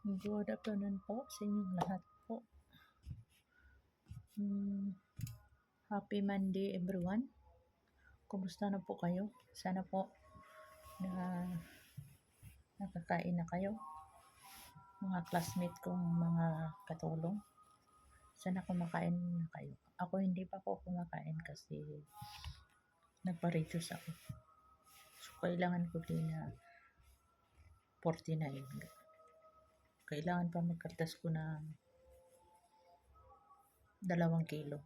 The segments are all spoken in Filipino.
Good afternoon po sa inyong lahat po. Happy Monday everyone. Kumusta na po kayo? Sana po na nakakain na kayo. Mga classmate kong mga katulong. Sana kumakain na kayo. Ako hindi pa po kumakain kasi nagpa-reduce ako. So kailangan ko din na 49. Kailangan pa magkaltas ko na 2 kilo.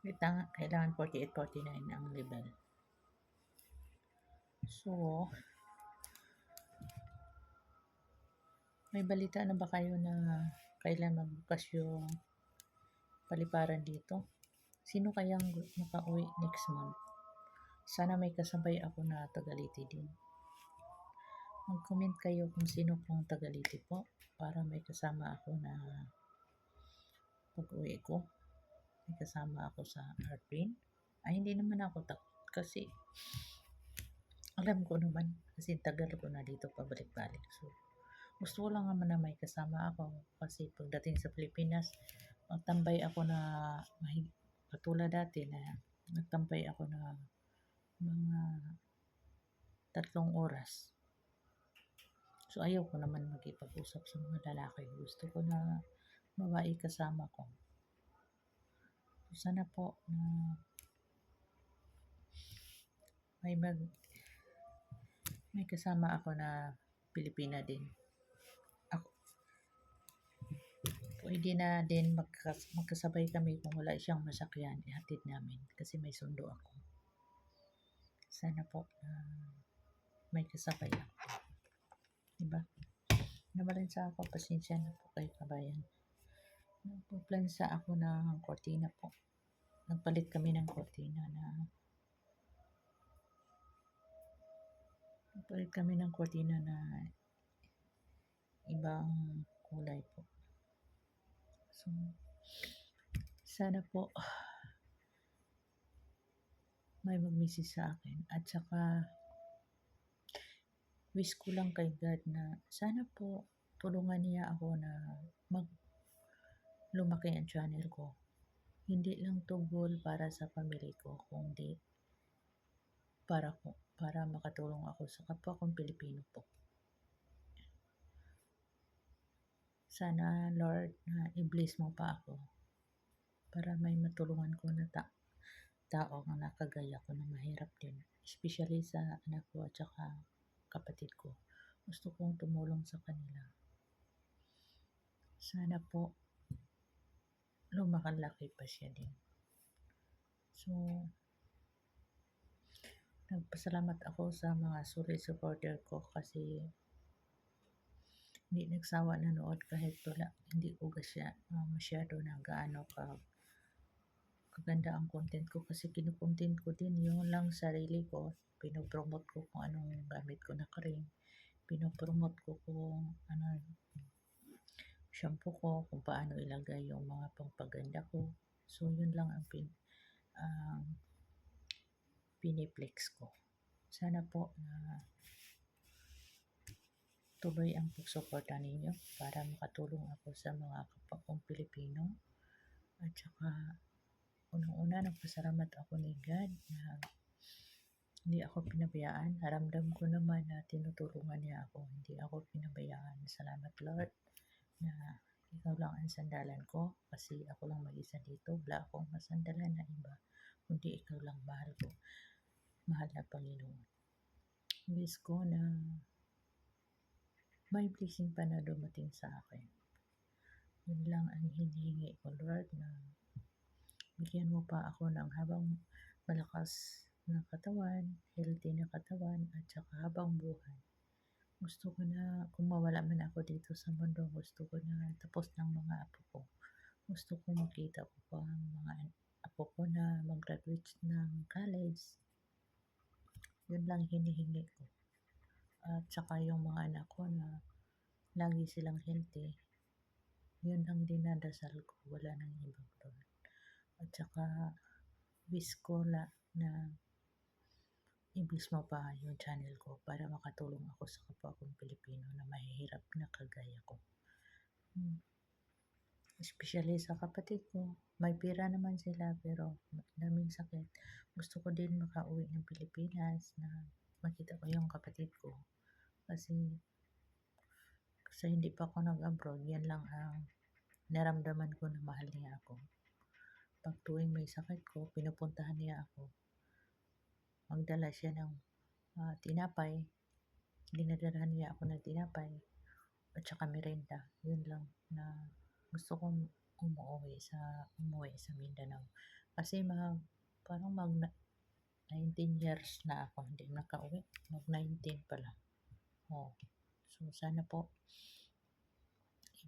Kailangan 48-49 ang level. So, may balita na ba kayo na kailan magbukas yung paliparan dito? Sino kayang makauwi next month? Sana may kasabay ako na tagaliti din. Mag-comment kayo kung sino pong tagaliti po para may kasama ako na pag-uwi ko. May kasama ako sa airplane. Ay, hindi naman ako takot kasi alam ko naman kasi tagal ko na dito pabalik-balik. So, gusto ko lang naman na may kasama ako kasi pagdating sa Pilipinas, magtambay ako na katulad dati na nagtambay ako na mga 3 oras. So, ayaw ko naman makipag-usap sa mga lalaki. Gusto ko na babae kasama ko. So, sana po na may kasama ako na Pilipina din. Ako. Pwede na din magkasabay kami kung wala siyang masakyan, ihatid namin kasi may sundo ako. Sana po may kasabay ako. Diba? Namalansa ako, pasensya na po kayo kabayan. Nagpaplansa ako ng kortina po. Nagpalit kami ng kortina na ibang kulay po. So, sana po may mag-message sa akin. At saka, wish ko lang kay God na sana po tulungan niya ako na lumaki ang channel ko. Hindi lang to goal para sa family ko, kundi para makatulong ako sa kapwa kong Pilipino po. Sana Lord na i-bless mo pa ako para may matulungan ko na tao ang nakagaya ko na mahirap din. Especially sa anak ko at saka kapatid ko. Gusto kong tumulong sa kanila. Sana po lumakalaki pa siya din. So, nagpasalamat ako sa mga solid supporter ko kasi hindi nagsawa nanood kahit wala. Hindi ko masyado na gaano kaganda ang content ko kasi kinukontent ko din yung lang sarili ko. Pinopromote ko kung anong gamit ko na cream. Pinopromote ko kung ano shampoo ko, kung paano ilagay yung mga pangpaganda ko. So, yun lang ang piniplex ko. Sana po na tuloy ang pagsuporta ninyo para makatulong ako sa mga kapwa kong Pilipino. At saka, unang-una, nagpasalamat ako ni God na hindi ako pinabayaan. Naramdam ko naman na tinutulungan niya ako. Hindi ako pinabayaan. Salamat Lord na ikaw lang ang sandalan ko kasi ako lang mag-isa dito. Wala akong masandalan na iba kundi ikaw lang mahal ko. Mahal na Panginoon. Wish ko na may blessing pa na dumating sa akin. Yun lang ang hinihingi ko Lord na bigyan mo pa ako ng habang malakas na katawan, healthy na katawan at saka habang buhay. Gusto ko na kung mawala man ako dito sa mundo, gusto ko na tapos ng mga apo ko. Gusto ko makita ko pa ang mga apo ko na mag-graduate ng college. Yun lang hinihingi ko. At saka yung mga anak ko na lagi silang healthy. Yun ang dinadasal ko. Wala nang ibang Lord. At saka wish ko na i-bless mo pa yung channel ko para makatulong ako sa kapwa kong Pilipino. especially sa kapatid ko. May pera naman sila pero daming sakit. Gusto ko din makauwi ng Pilipinas na makita ko yung kapatid ko. Kasi hindi pa ako nag-abroad, yan lang ang naramdaman ko na mahal niya ako. Pag tuwing may sakit ko, pinupuntahan niya ako. Magdala siya ng tinapay, dinadalhan niya ako ng tinapay at saka merienda. Yun lang na gusto kong umuwi sa Mindanao. Kasi parang 19 years na ako hindi nakauwi. Mag 19 pala. Oh. So sana po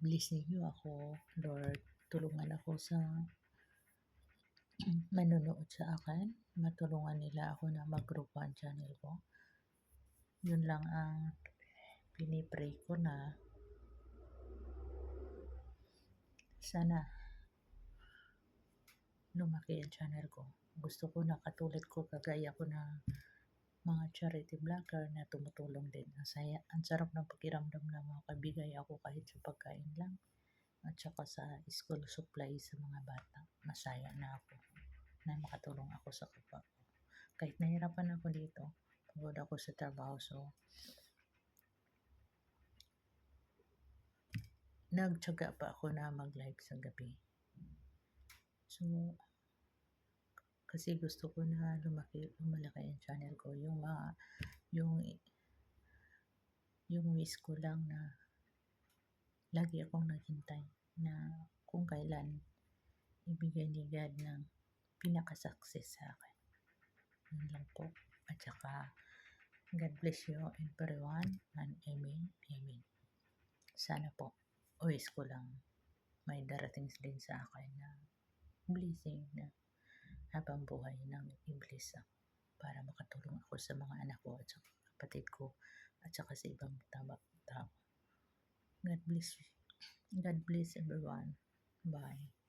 i-bless ninyo ako, Lord. Tulungan ako sa manonood sa akin. Matulungan nila ako na mag-grow pa ang channel ko. Yun lang ang pinipray ko na sana lumaki ang channel ko. Gusto ko na katulad ko, kagaya ko na mga charity vlogger na tumutulong din. Ang sarap ng pakiramdam na makabigay ako kahit sa pagkain lang at saka sa school supply sa mga bata. Masaya na ako na makatulong ako sa kapwa ko. Kahit nahirapan ako dito, pagod ako sa trabaho, so nagtiyaga pa ako na mag-live sa gabi. So, kasi gusto ko na lumalaki ang channel ko. Yung wish ko lang na lagi akong naghintay na kung kailan ibigay ni God ng pinaka-success sa akin. Yun lang po. At saka, God bless you everyone and amen, amen. Sana po, wish ko lang may darating din sa akin na blessing na habang buhay ng i-bless ako para makatulong ako sa mga anak ko at saka kapatid ko at saka sa ibang tao. God bless everyone. Bye.